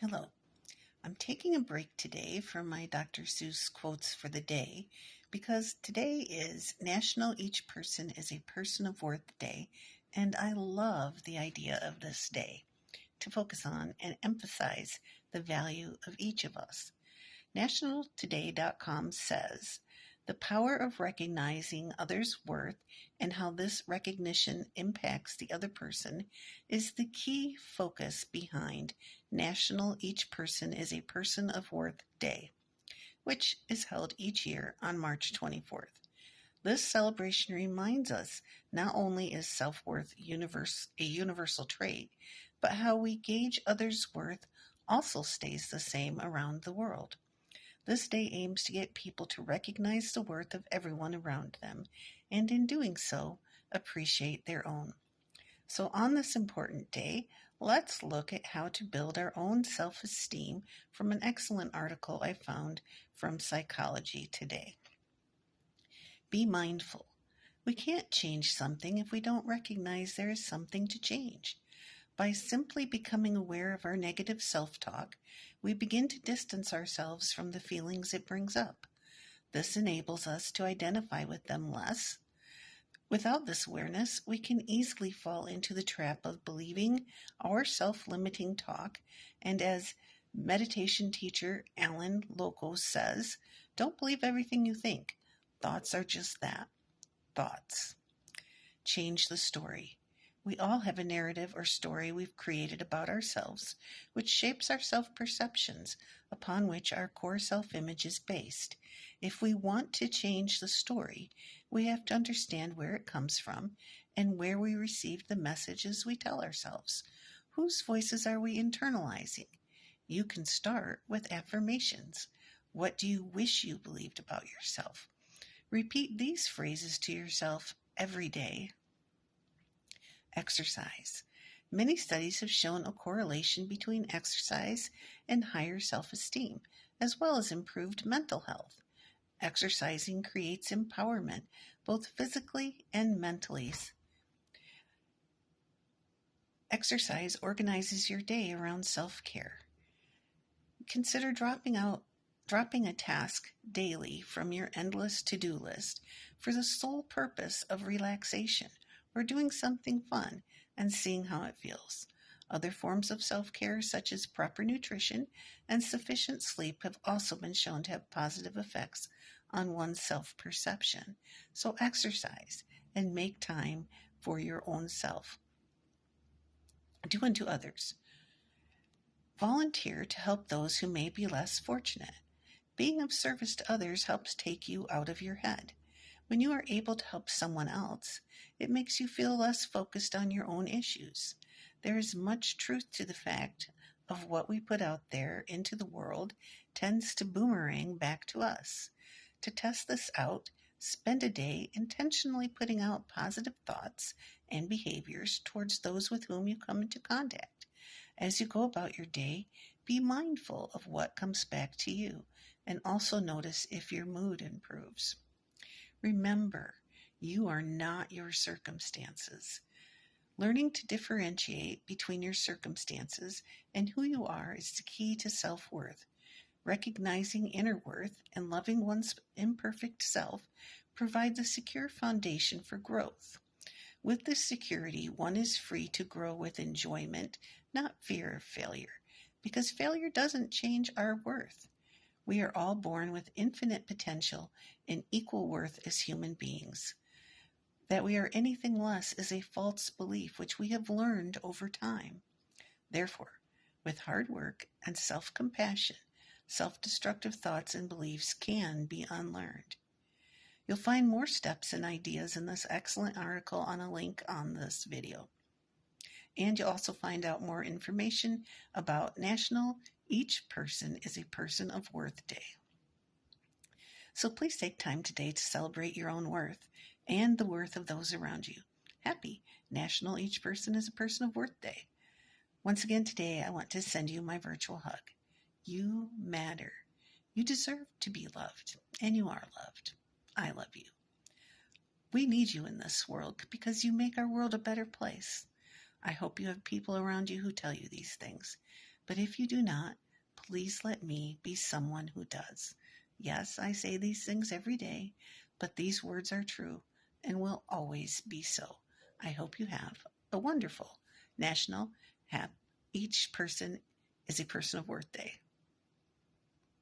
Hello. I'm taking a break today from my Dr. Seuss quotes for the day because today is National Each Person is a Person of Worth Day, and I love the idea of this day to focus on and emphasize the value of each of us. Nationaltoday.com says, the power of recognizing others' worth and how this recognition impacts the other person is the key focus behind National Each Person is a Person of Worth Day, which is held each year on March 24th. This celebration reminds us not only is self-worth a universal trait, but how we gauge others' worth also stays the same around the world. This day aims to get people to recognize the worth of everyone around them, and in doing so, appreciate their own. So on this important day, let's look at how to build our own self-esteem from an excellent article I found from Psychology Today. Be mindful. We can't change something if we don't recognize there is something to change. By simply becoming aware of our negative self-talk, we begin to distance ourselves from the feelings it brings up. This enables us to identify with them less. Without this awareness, we can easily fall into the trap of believing our self-limiting talk, and as meditation teacher Alan Loco says, don't believe everything you think. Thoughts are just that, thoughts. Change the story. We all have a narrative or story we've created about ourselves, which shapes our self-perceptions, upon which our core self-image is based. If we want to change the story, we have to understand where it comes from and where we received the messages we tell ourselves. Whose voices are we internalizing? You can start with affirmations. What do you wish you believed about yourself? Repeat these phrases to yourself every day. Exercise. Many studies have shown a correlation between exercise and higher self-esteem, as well as improved mental health. Exercising creates empowerment, both physically and mentally. Exercise organizes your day around self-care. Consider dropping a task daily from your endless to-do list for the sole purpose of relaxation, or doing something fun and seeing how it feels. Other forms of self-care, such as proper nutrition and sufficient sleep, have also been shown to have positive effects on one's self-perception. So exercise and make time for your own self. Do unto others. Volunteer to help those who may be less fortunate. Being of service to others helps take you out of your head. When you are able to help someone else, it makes you feel less focused on your own issues. There is much truth to the fact of what we put out there into the world tends to boomerang back to us. To test this out, spend a day intentionally putting out positive thoughts and behaviors towards those with whom you come into contact. As you go about your day, be mindful of what comes back to you, and also notice if your mood improves. Remember, you are not your circumstances. Learning to differentiate between your circumstances and who you are is the key to self-worth. Recognizing inner worth and loving one's imperfect self provides a secure foundation for growth. With this security, one is free to grow with enjoyment, not fear of failure, because failure doesn't change our worth. We are all born with infinite potential and equal worth as human beings. That we are anything less is a false belief which we have learned over time. Therefore, with hard work and self-compassion, self-destructive thoughts and beliefs can be unlearned. You'll find more steps and ideas in this excellent article on a link on this video. And you'll also find out more information about National Each Person is a Person of Worth Day. So please take time today to celebrate your own worth and the worth of those around you. Happy National Each Person is a Person of Worth Day. Once again today, I want to send you my virtual hug. You matter. You deserve to be loved, and you are loved. I love you. We need you in this world because you make our world a better place. I hope you have people around you who tell you these things, But if you do not, please let me be someone who does. Yes, I say these things every day, but these words are true and will always be so. I hope you have a wonderful National Each Person is a Person of Worth Day.